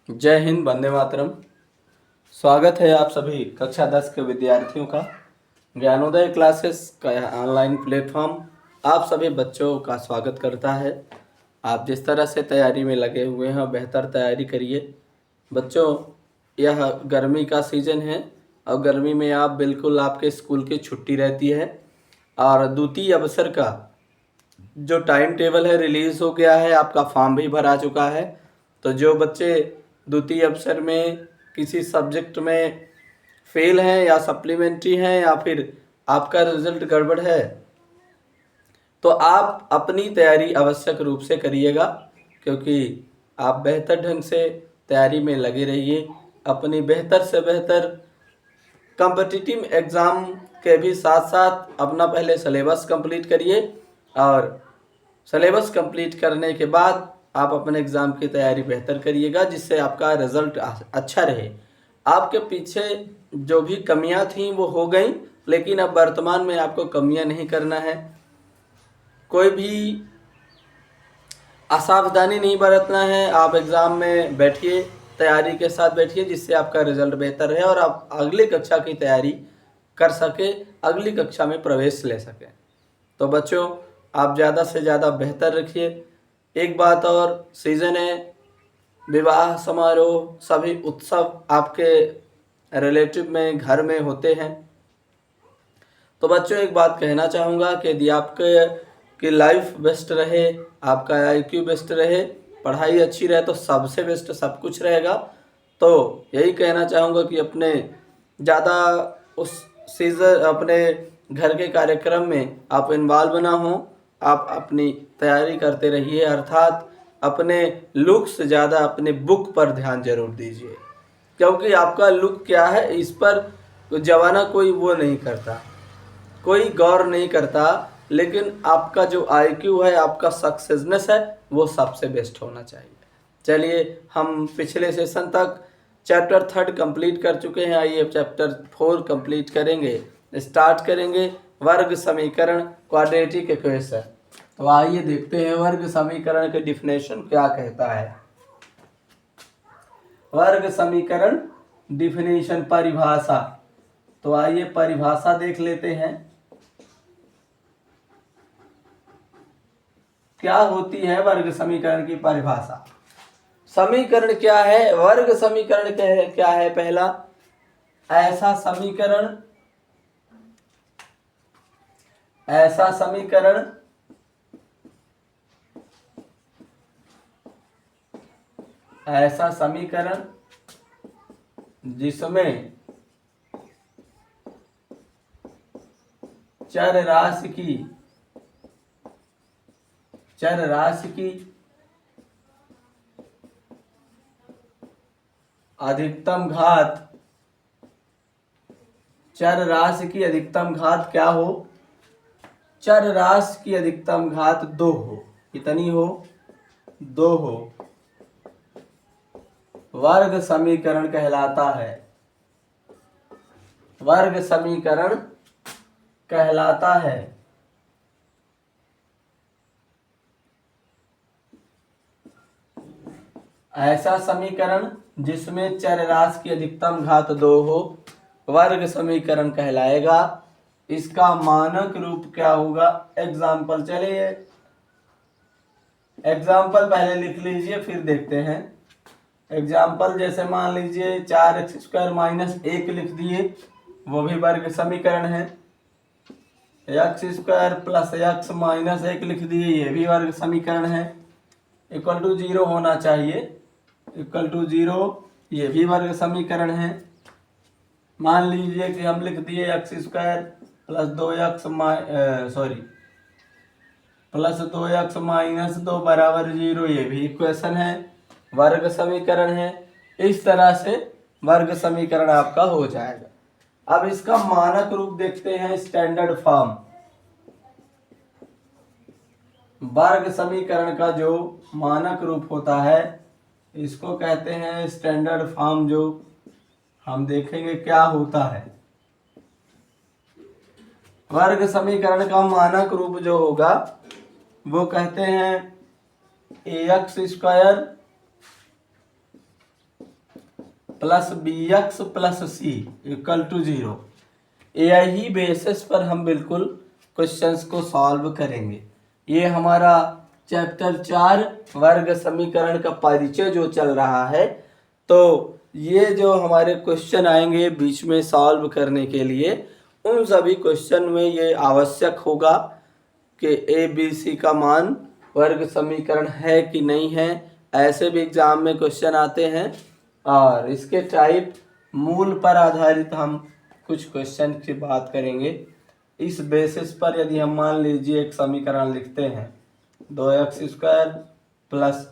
जय हिंद, वंदे मातरम। स्वागत है आप सभी कक्षा 10 के विद्यार्थियों का ज्ञानोदय क्लासेस का यह ऑनलाइन प्लेटफॉर्म आप सभी बच्चों का स्वागत करता है। आप जिस तरह से तैयारी में लगे हुए हैं बेहतर तैयारी करिए बच्चों। यह गर्मी का सीज़न है और गर्मी में आप बिल्कुल आपके स्कूल की छुट्टी रहती है और द्वितीय अवसर का जो टाइम टेबल है रिलीज़ हो गया है, आपका फॉर्म भी भरा चुका है। तो जो बच्चे द्वितीय अवसर में किसी सब्जेक्ट में फेल हैं या सप्लीमेंट्री हैं या फिर आपका रिजल्ट गड़बड़ है, तो आप अपनी तैयारी आवश्यक रूप से करिएगा, क्योंकि आप बेहतर ढंग से तैयारी में लगे रहिए। अपनी बेहतर से बेहतर कॉम्पिटिटिव एग्ज़ाम के भी साथ साथ अपना पहले सिलेबस कंप्लीट करिए और सिलेबस कंप्लीट करने के बाद आप अपने एग्ज़ाम की तैयारी बेहतर करिएगा, जिससे आपका रिज़ल्ट अच्छा रहे। आपके पीछे जो भी कमियां थीं वो हो गई, लेकिन अब वर्तमान में आपको कमियां नहीं करना है। कोई भी असावधानी नहीं बरतना है। आप एग्ज़ाम में बैठिए, तैयारी के साथ बैठिए, जिससे आपका रिज़ल्ट बेहतर रहे और आप अगली कक्षा की तैयारी कर सके, अगली कक्षा में प्रवेश ले सकें। तो बच्चों, आप ज़्यादा से ज़्यादा बेहतर रखिए। एक बात और, सीज़न है, विवाह समारोह सभी उत्सव आपके रिलेटिव में घर में होते हैं। तो बच्चों, एक बात कहना चाहूँगा कि यदि आपके की लाइफ बेस्ट रहे, आपका IQ बेस्ट रहे, पढ़ाई अच्छी रहे, तो सबसे बेस्ट सब कुछ रहेगा। तो यही कहना चाहूँगा कि अपने ज़्यादा उस सीज़न अपने घर के कार्यक्रम में आप इन्वॉल्व ना हों। आप अपनी तैयारी करते रहिए, अर्थात अपने लुक से ज़्यादा अपने बुक पर ध्यान जरूर दीजिए, क्योंकि आपका लुक क्या है इस पर जमाना कोई वो नहीं करता, कोई गौर नहीं करता, लेकिन आपका जो IQ है, आपका सक्सेसनेस है, वो सबसे बेस्ट होना चाहिए। चलिए, हम पिछले सेशन तक चैप्टर 3 कंप्लीट कर चुके हैं। आइए अब चैप्टर 4 कंप्लीट करेंगे। स्टार्ट करेंगे वर्ग समीकरण, क्वाड्रेटिक इक्वेशन। तो आइए देखते हैं वर्ग समीकरण के डिफिनेशन क्या कहता है। वर्ग समीकरण डिफिनेशन, परिभाषा। तो आइए परिभाषा देख लेते हैं। क्या होती है वर्ग समीकरण की परिभाषा? समीकरण क्या है? वर्ग समीकरण क्या है? पहला, ऐसा समीकरण ऐसा समीकरण ऐसा समीकरण जिसमें चर राशि की अधिकतम घात, चर राशि की अधिकतम घात क्या हो? चर राशि की अधिकतम घात 2 हो। कितनी हो? 2 हो। वर्ग समीकरण कहलाता है। वर्ग समीकरण कहलाता है। ऐसा समीकरण जिसमें चर राशि की अधिकतम घात 2 हो, वर्ग समीकरण कहलाएगा। इसका मानक रूप क्या होगा? एग्जाम्पल, चलिए एग्जाम्पल पहले लिख लीजिए, फिर देखते हैं। एग्जाम्पल जैसे मान लीजिए 4x² - 1 लिख दिए, वो भी वर्ग समीकरण है। x² + x - 1 लिख दिए, ये भी वर्ग समीकरण है। इक्वल टू 0 होना चाहिए, इक्वल टू 0, ये भी वर्ग समीकरण है। मान लीजिए कि हम लिख दिए x² + 2x - 2 बराबर 0, ये भी इक्वेशन है, वर्ग समीकरण है। इस तरह से वर्ग समीकरण आपका हो जाएगा। अब इसका मानक रूप देखते हैं, स्टैंडर्ड फॉर्म। वर्ग समीकरण का जो मानक रूप होता है, इसको कहते हैं स्टैंडर्ड फॉर्म। जो हम देखेंगे क्या होता है। वर्ग समीकरण का मानक रूप जो होगा वो कहते हैं ax² plus b x plus c equal to 0। यही बेसिस पर हम बिल्कुल क्वेश्चंस को सॉल्व करेंगे। ये हमारा चैप्टर 4 वर्ग समीकरण का परिचय जो चल रहा है, तो ये जो हमारे क्वेश्चन आएंगे बीच में सॉल्व करने के लिए, उन सभी क्वेश्चन में ये आवश्यक होगा कि ए बी सी का मान वर्ग समीकरण है कि नहीं है। ऐसे भी एग्जाम में क्वेश्चन आते हैं और इसके टाइप मूल पर आधारित हम कुछ क्वेश्चन की बात करेंगे। इस बेसिस पर यदि हम मान लीजिए एक समीकरण लिखते हैं 2x² plus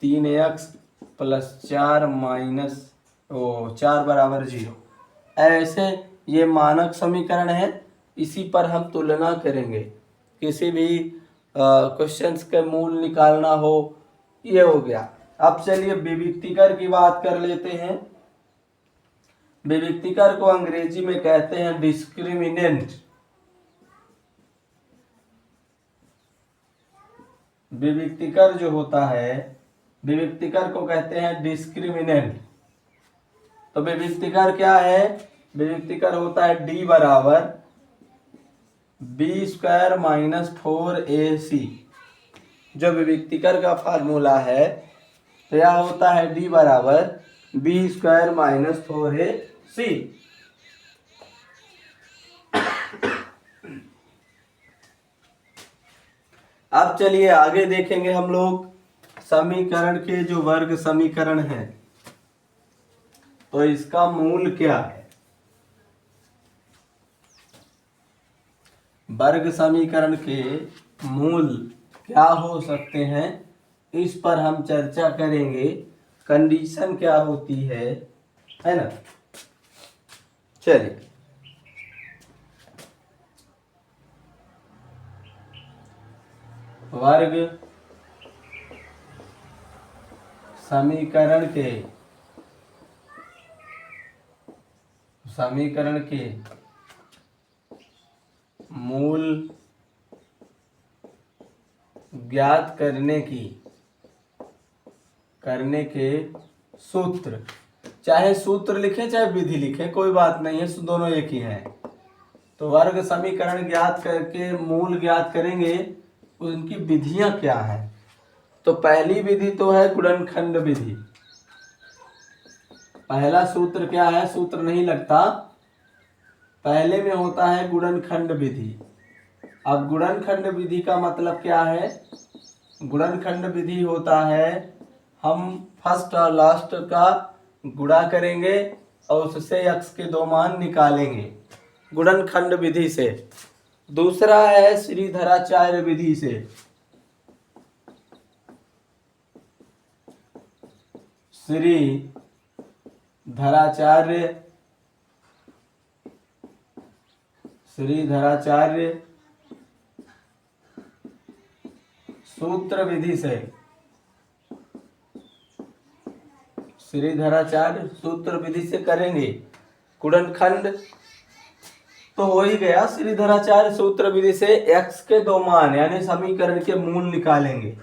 3x plus 4 minus 4 बराबर 0, ऐसे ये मानक समीकरण है। इसी पर हम तुलना करेंगे। किसी भी क्वेश्चंस के मूल निकालना हो, ये हो गया। अब चलिए विविक्तिकर की बात कर लेते हैं। विविक्तिकर को अंग्रेजी में कहते हैं डिस्क्रिमिनेंट। विविक्तिकर जो होता है, विविक्तिकर को कहते हैं डिस्क्रिमिनेंट। तो विविक्तिकर क्या है? विविक्तिकर होता है डी बराबर b² माइनस 4ac। जो विविक्तिकर का फार्मूला है तो यह होता है डी बराबर b² माइनस 4ac। अब चलिए आगे देखेंगे हम लोग समीकरण के जो वर्ग समीकरण है, तो इसका मूल क्या है। वर्ग समीकरण के मूल क्या हो सकते हैं, इस पर हम चर्चा करेंगे। कंडीशन क्या होती है ना। चलिए वर्ग समीकरण के मूल ज्ञात करने के सूत्र, चाहे सूत्र लिखें चाहे विधि लिखें, कोई बात नहीं है, दोनों एक ही हैं। तो वर्ग समीकरण ज्ञात करके मूल ज्ञात करेंगे, उनकी विधियां क्या हैं। तो पहली विधि तो है गुणनखंड विधि। पहला सूत्र क्या है, सूत्र नहीं लगता, पहले में होता है गुणनखंड विधि। अब गुणनखंड विधि का मतलब क्या है? गुणनखंड विधि होता है हम फर्स्ट और लास्ट का गुणा करेंगे और उससे x के दो मान निकालेंगे, गुणनखंड विधि से। दूसरा है श्रीधराचार्य विधि से। श्रीधराचार्य सूत्र विधि से। श्रीधराचार्य सूत्र विधि से करेंगे गुणनखंड, तो हो ही गया। श्रीधराचार्य सूत्र विधि से x के दो मान यानी समीकरण के मूल निकालेंगे।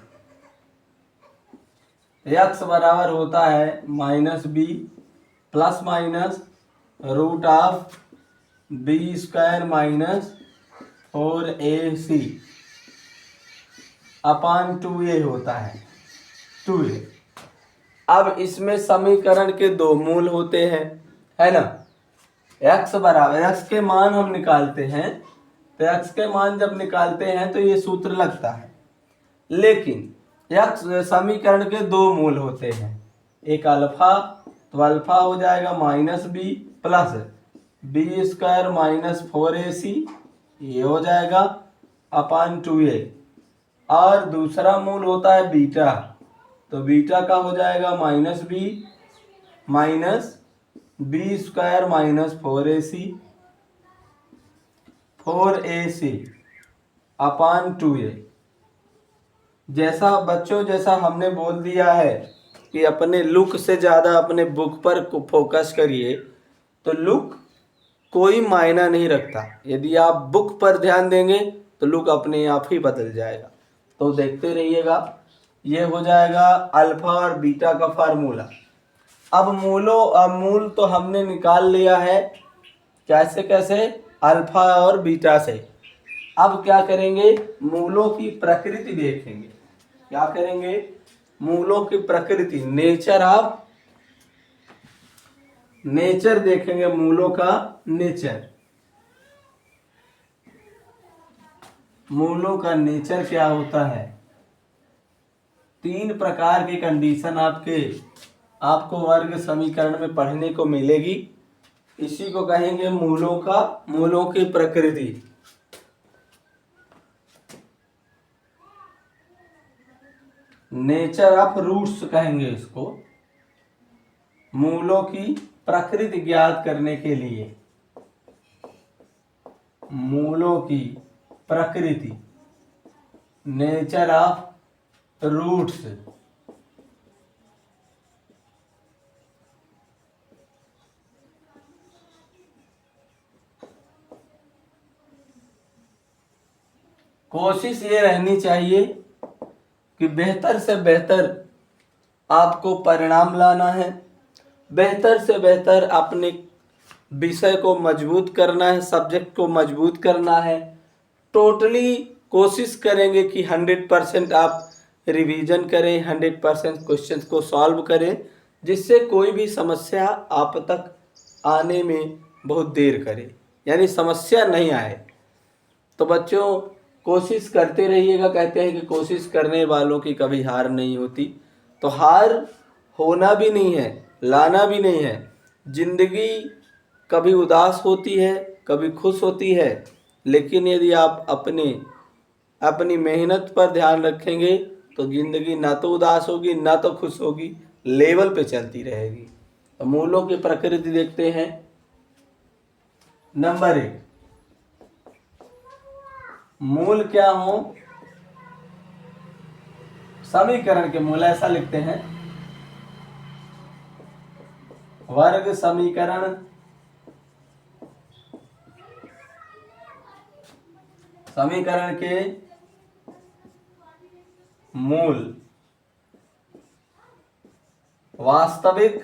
x बराबर होता है -b plus minus root of b² minus 4ac upon 2a होता है 2a। अब इसमें समीकरण के दो मूल होते हैं, है ना। x बराबर, x के मान हम निकालते हैं, तो x के मान जब निकालते हैं तो ये सूत्र लगता है। लेकिन x समीकरण के दो मूल होते हैं, एक अल्फा, तो अल्फा हो जाएगा -b plus b² minus 4ac, ये हो जाएगा अपान 2a। और दूसरा मूल होता है बीटा, तो बीटा का हो जाएगा -b minus b² minus 4ac upon 2a। जैसा बच्चों, जैसा हमने बोल दिया है कि अपने लुक से ज़्यादा अपने बुक पर फोकस करिए, तो लुक कोई मायना नहीं रखता। यदि आप बुक पर ध्यान देंगे तो लुक अपने आप ही बदल जाएगा। तो देखते रहिएगा। ये हो जाएगा अल्फा और बीटा का फार्मूला। अब मूल तो हमने निकाल लिया है, कैसे कैसे, अल्फा और बीटा से। अब क्या करेंगे, मूलों की प्रकृति देखेंगे। क्या करेंगे, मूलों की प्रकृति, नेचर देखेंगे, मूलों का नेचर। मूलों का नेचर क्या होता है। 3 प्रकार की कंडीशन आपको वर्ग समीकरण में पढ़ने को मिलेगी। इसी को कहेंगे मूलों की प्रकृति। नेचर ऑफ रूट्स कहेंगे इसको। मूलों की प्रकृति ज्ञात करने के लिए, मूलों की प्रकृति, नेचर ऑफ रूट्स। कोशिश ये रहनी चाहिए कि बेहतर से बेहतर आपको परिणाम लाना है, बेहतर से बेहतर अपने विषय को मजबूत करना है, सब्जेक्ट को मजबूत करना है। टोटली कोशिश करेंगे कि 100% आप रिवीजन करें, 100% क्वेश्चंस को सॉल्व करें, जिससे कोई भी समस्या आप तक आने में बहुत देर करे, यानी समस्या नहीं आए। तो बच्चों कोशिश करते रहिएगा। कहते हैं कि कोशिश करने वालों की कभी हार नहीं होती। तो हार होना भी नहीं है, लाना भी नहीं है। जिंदगी कभी उदास होती है, कभी खुश होती है, लेकिन यदि आप अपनी मेहनत पर ध्यान रखेंगे तो जिंदगी ना तो उदास होगी ना तो खुश होगी, लेवल पे चलती रहेगी। तो मूलों की प्रकृति देखते हैं। नंबर 1, मूल क्या हो, समीकरण के मूल, ऐसा लिखते हैं। वर्ग समीकरण के मूल वास्तविक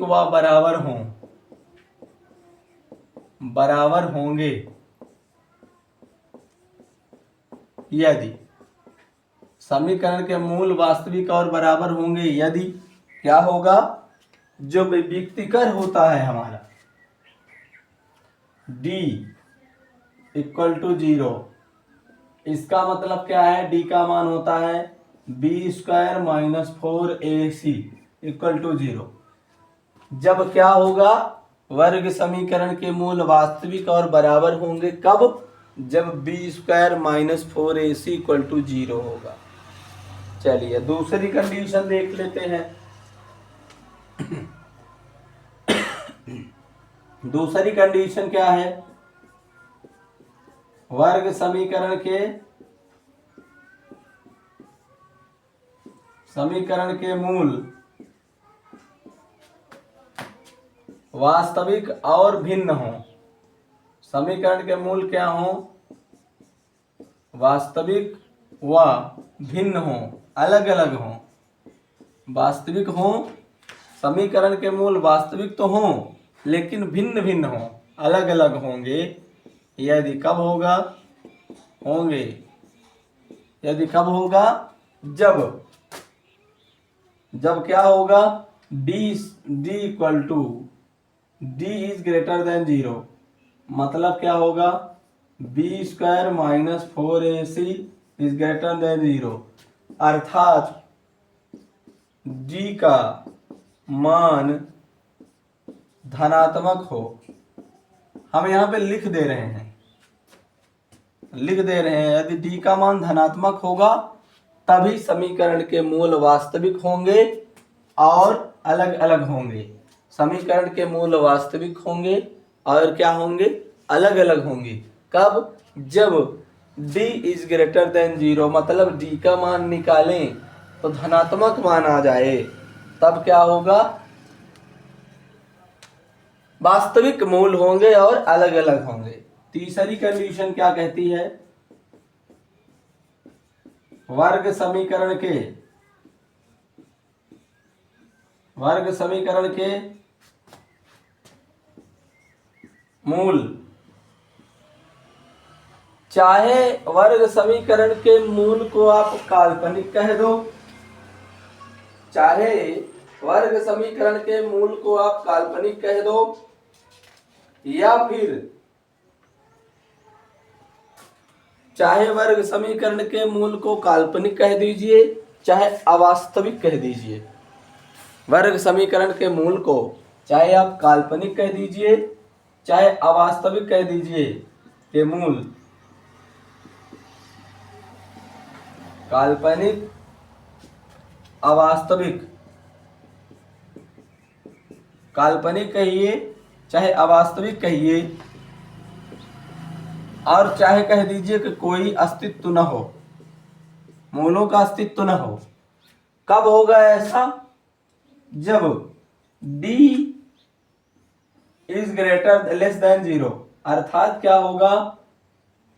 व बराबर होंगे यदि, समीकरण के मूल वास्तविक और बराबर होंगे यदि क्या होगा, जो व्यक्तिकर होता है हमारा d = 0। इसका मतलब क्या है, d का मान होता है b² - 4ac = 0। जब क्या होगा, वर्ग समीकरण के मूल वास्तविक और बराबर होंगे, कब, जब b² - 4ac = 0 होगा। चलिए दूसरी कंडीशन देख लेते हैं। दूसरी कंडीशन क्या है, वर्ग समीकरण के मूल वास्तविक और भिन्न हो। समीकरण के मूल क्या हो, वास्तविक व भिन्न हो, अलग अलग हो। वास्तविक हो, समीकरण के मूल वास्तविक तो हो लेकिन भिन्न भिन्न हो, अलग अलग होंगे। यदि कब होगा, यदि कब होगा, जब क्या होगा, d is greater than 0। मतलब क्या होगा, b² - 4ac is greater than 0, अर्थात d का मान धनात्मक हो। हम यहाँ पे लिख दे रहे हैं, यदि d का मान धनात्मक होगा तभी समीकरण के मूल वास्तविक होंगे और अलग अलग होंगे। समीकरण के मूल वास्तविक होंगे और क्या होंगे, अलग अलग होंगे। कब, जब d is greater than 0, मतलब d का मान निकालें तो धनात्मक मान आ जाए, तब क्या होगा, वास्तविक मूल होंगे और अलग अलग होंगे। तीसरी कंडीशन क्या कहती है, वर्ग समीकरण के मूल, चाहे वर्ग समीकरण के मूल को आप काल्पनिक कह दो, चाहे वर्ग समीकरण के मूल को आप काल्पनिक कह दो, या फिर चाहे वर्ग समीकरण के मूल को काल्पनिक कह दीजिए, चाहे अवास्तविक कह दीजिए। वर्ग समीकरण के मूल को चाहे आप काल्पनिक कह दीजिए, चाहे अवास्तविक कह दीजिए, के मूल काल्पनिक, अवास्तविक, काल्पनिक कहिए चाहे अवास्तविक कहिए, और चाहे कह दीजिए कि कोई अस्तित्व न हो, मूलों का अस्तित्व न हो। कब होगा ऐसा? जब d is greater less than 0, अर्थात क्या होगा,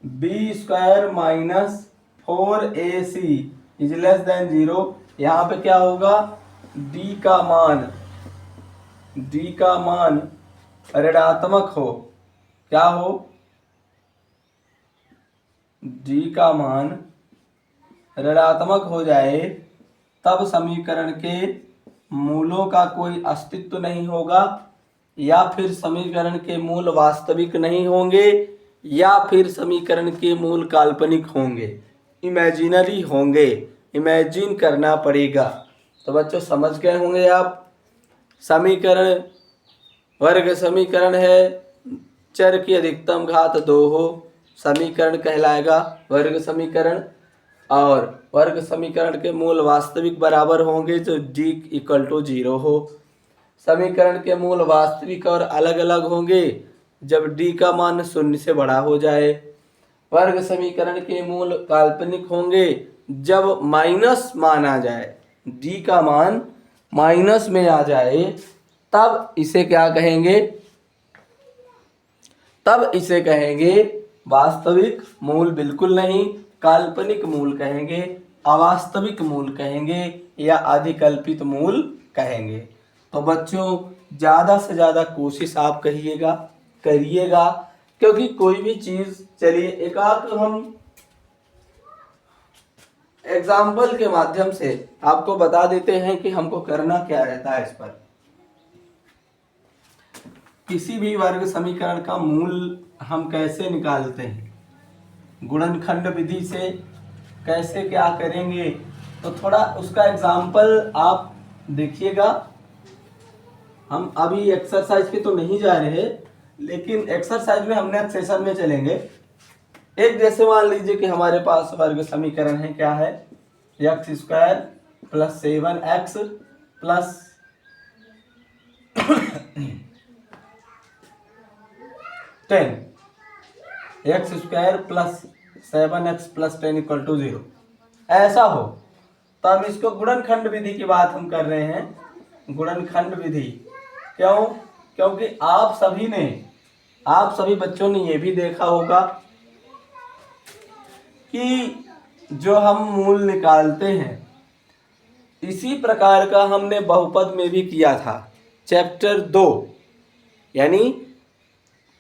b² minus 4ac is less than 0। यहाँ पे क्या होगा, d का मान ऋणात्मक हो, क्या हो, d का मान ऋणात्मक हो जाए, तब समीकरण के मूलों का कोई अस्तित्व नहीं होगा, या फिर समीकरण के मूल वास्तविक नहीं होंगे, या फिर समीकरण के मूल काल्पनिक होंगे, इमेजिनरी होंगे, इमेजिन करना पड़ेगा। तो बच्चों समझ गए होंगे आप। समीकरण, वर्ग समीकरण है, चर की अधिकतम घात 2 हो, समीकरण कहलाएगा वर्ग समीकरण, और वर्ग समीकरण के मूल वास्तविक बराबर होंगे जो d = 0 हो। समीकरण के मूल वास्तविक और अलग अलग होंगे जब d का मान 0 से बड़ा हो जाए। वर्ग समीकरण के मूल काल्पनिक होंगे जब माइनस मान आ जाए, d का मान माइनस में आ जाए, तब इसे क्या कहेंगे, तब इसे कहेंगे वास्तविक मूल बिल्कुल नहीं, काल्पनिक मूल कहेंगे, अवास्तविक मूल कहेंगे, या अधिकल्पित मूल कहेंगे। तो बच्चों ज़्यादा से ज़्यादा कोशिश आप करिएगा, क्योंकि कोई भी चीज़, चलिए एक आध हम एग्जाम्पल के माध्यम से आपको बता देते हैं कि हमको करना क्या रहता है। इस पर किसी भी वर्ग समीकरण का मूल हम कैसे निकालते हैं, गुणनखंड विधि से कैसे क्या करेंगे, तो थोड़ा उसका एग्जाम्पल आप देखिएगा। हम अभी एक्सरसाइज पे तो नहीं जा रहे, लेकिन एक्सरसाइज में हम नेक्स्ट सेशन में चलेंगे। एक जैसे मान लीजिए कि हमारे पास वर्ग समीकरण है, क्या है, x² + 7x + 10, x² + 7x + 10 = 0 ऐसा हो, तो हम इसको गुणनखंड विधि की बात हम कर रहे हैं, गुणनखंड विधि। क्यों? क्योंकि आप सभी बच्चों ने ये भी देखा होगा कि जो हम मूल निकालते हैं, इसी प्रकार का हमने बहुपद में भी किया था। चैप्टर 2 यानी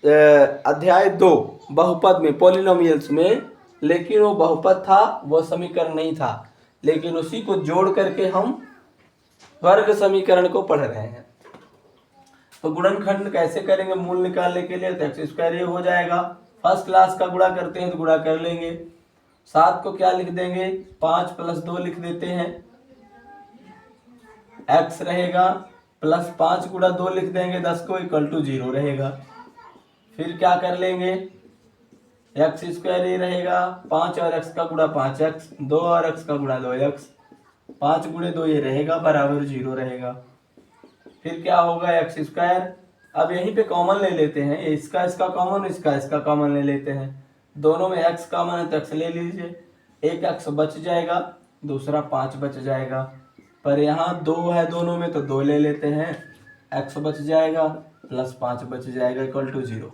अध्याय 2 बहुपद में, पॉलिनोमियल्स में, लेकिन वो बहुपद था, वो समीकरण नहीं था, लेकिन उसी को जोड़ करके हम वर्ग समीकरण को पढ़ रहे हैं। तो गुणनखंड कैसे करेंगे मूल निकालने के लिए, तो x² ये हो जाएगा। फर्स्ट क्लास का गुणा करते हैं तो गुणा कर लेंगे। 7 को क्या लिख देंगे, 5 + 2 लिख देते हैं, x रहेगा, +5 × 2 लिख देंगे 10 को, = 0 रहेगा। फिर क्या कर लेंगे, x² ये रहेगा, 5 और x का गुणा 5x, 2 और x का गुणा 2x, 5 × 2 ये रहेगा, बराबर 0 रहेगा। फिर क्या होगा, x², अब यहीं पे कॉमन ले लेते हैं, इसका कॉमन, इसका कॉमन ले लेते हैं। दोनों में x कॉमन है तो x ले लीजिए, एक x बच जाएगा, दूसरा 5 बच जाएगा। पर यहाँ 2 है दोनों में तो 2 ले लेते हैं, x बच जाएगा +5 बच जाएगा, = 0।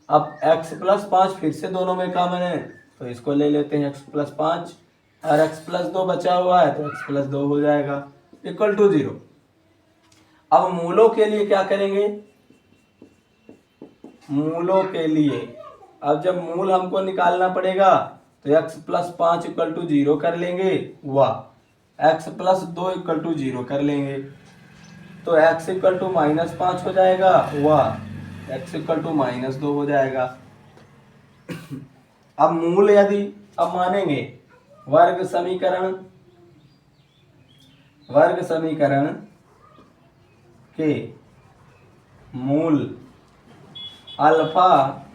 अब x + 5 फिर से दोनों में कॉमन है तो इसको ले लेते हैं, x + 5 और x+2 बचा हुआ है तो x+2 हो जाएगा इक्वल टू 0। अब मूलों के लिए क्या करेंगे, मूलों के लिए अब जब मूल हमको निकालना पड़ेगा तो x+5 इक्वल टू 0 कर लेंगे, वाह x+2 इक्वल टू 0 कर लेंगे तो x इक्वल टू -5 हो जाएगा, वाह x इक्वल टू -2 हो जाएगा। अब मूल यदि अब मानेंगे वर्ग समीकरण के मूल अल्फा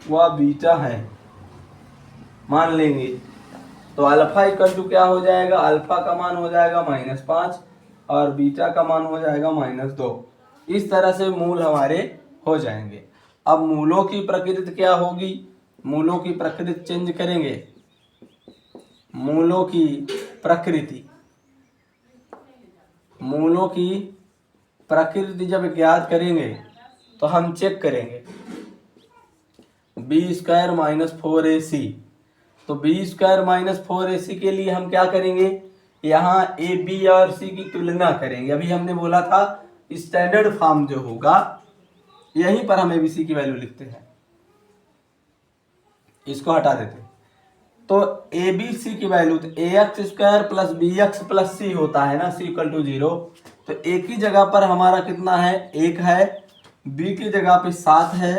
व बीटा है मान लेंगे तो अल्फा इक्वल टू क्या हो जाएगा, अल्फा का मान हो जाएगा -5 और बीटा का मान हो जाएगा -2। इस तरह से मूल हमारे हो जाएंगे। अब मूलों की प्रकृति क्या होगी, मूलों की प्रकृति चेंज करेंगे, मूलों की प्रकृति जब ज्ञात करेंगे तो हम चेक करेंगे b² - 4ac। तो b² - 4ac के लिए हम क्या करेंगे, यहाँ a b और c की तुलना करेंगे। अभी हमने बोला था स्टैंडर्ड फॉर्म जो होगा यहीं पर हम abc की वैल्यू लिखते हैं, इसको हटा देते हैं। तो abc की वैल्यू तो ax² + bx + c होता है ना, c इक्वल टू 0। तो a की जगह पर हमारा कितना है, 1 है, b की जगह पे 7 है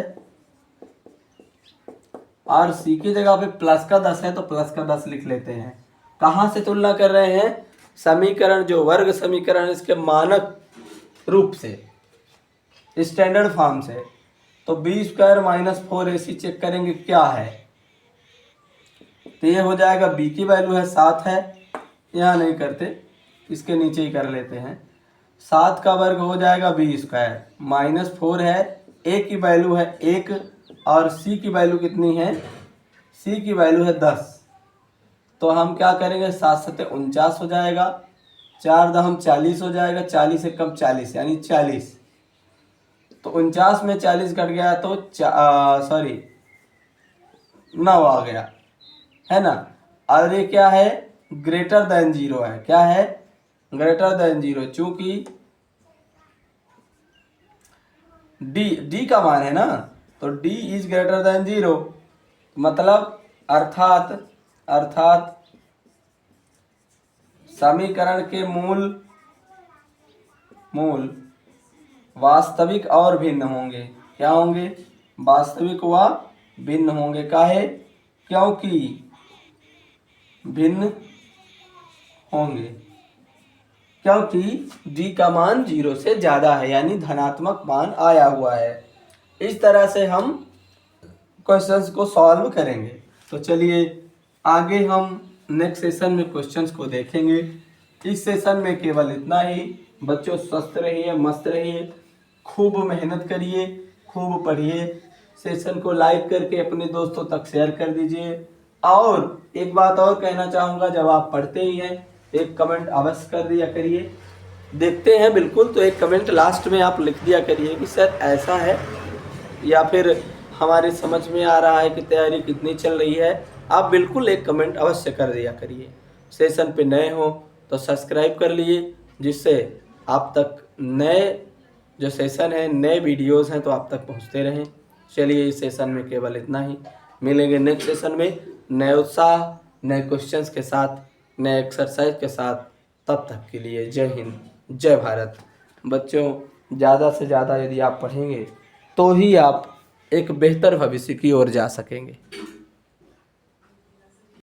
और c की जगह पे +10 है तो +10 लिख लेते हैं। कहाँ से तुलना कर रहे हैं, समीकरण जो वर्ग समीकरण इसके मानक रूप से स्टैंडर्ड फॉर्म से। तो b² - 4ac चेक करेंगे क्या है, तो ये हो जाएगा b की वैल्यू है 7 है, यहाँ नहीं करते इसके नीचे ही कर लेते हैं। 7 का वर्ग हो जाएगा b² -4 है, a की वैल्यू है 1 और c की वैल्यू कितनी है, c की वैल्यू है 10। तो हम क्या करेंगे, 7 × 7 = 49 हो जाएगा, 4 × 2 = 40 हो जाएगा, 40 से कम 40 यानी 40। तो 49 में 40 कट गया तो 9 आ गया है ना। और ये क्या है, ग्रेटर देन 0 है, क्या है, ग्रेटर देन 0, चूंकि d का मान है ना, तो d इज ग्रेटर देन 0 मतलब अर्थात समीकरण के मूल वास्तविक और भिन्न होंगे। क्या होंगे, वास्तविक व भिन्न होंगे। काहे, क्योंकि भिन्न होंगे क्योंकि d का मान 0 से ज़्यादा है यानी धनात्मक मान आया हुआ है। इस तरह से हम क्वेश्चंस को सॉल्व करेंगे। तो चलिए आगे हम नेक्स्ट सेशन में क्वेश्चंस को देखेंगे। इस सेशन में केवल इतना ही। बच्चों स्वस्थ रहिए, मस्त रहिए, खूब मेहनत करिए, खूब पढ़िए। सेशन को लाइक करके अपने दोस्तों तक शेयर कर दीजिए। और एक बात और कहना चाहूँगा, जब आप पढ़ते ही हैं एक कमेंट अवश्य कर दिया करिए। देखते हैं बिल्कुल, तो एक कमेंट लास्ट में आप लिख दिया करिए कि सर ऐसा है, या फिर हमारे समझ में आ रहा है कि तैयारी कितनी चल रही है। आप बिल्कुल एक कमेंट अवश्य कर दिया करिए। सेशन पे नए हो तो सब्सक्राइब कर लीजिए, जिससे आप तक नए जो सेशन है, नए वीडियोस हैं तो आप तक पहुंचते रहें। चलिए इस सेशन में केवल इतना ही। मिलेंगे नेक्स्ट सेशन में नए उत्साह, नए क्वेश्चंस के साथ, नए एक्सरसाइज के साथ। तब तक के लिए जय हिंद, जय भारत। बच्चों ज़्यादा से ज़्यादा यदि आप पढ़ेंगे तो ही आप एक बेहतर भविष्य की ओर जा सकेंगे।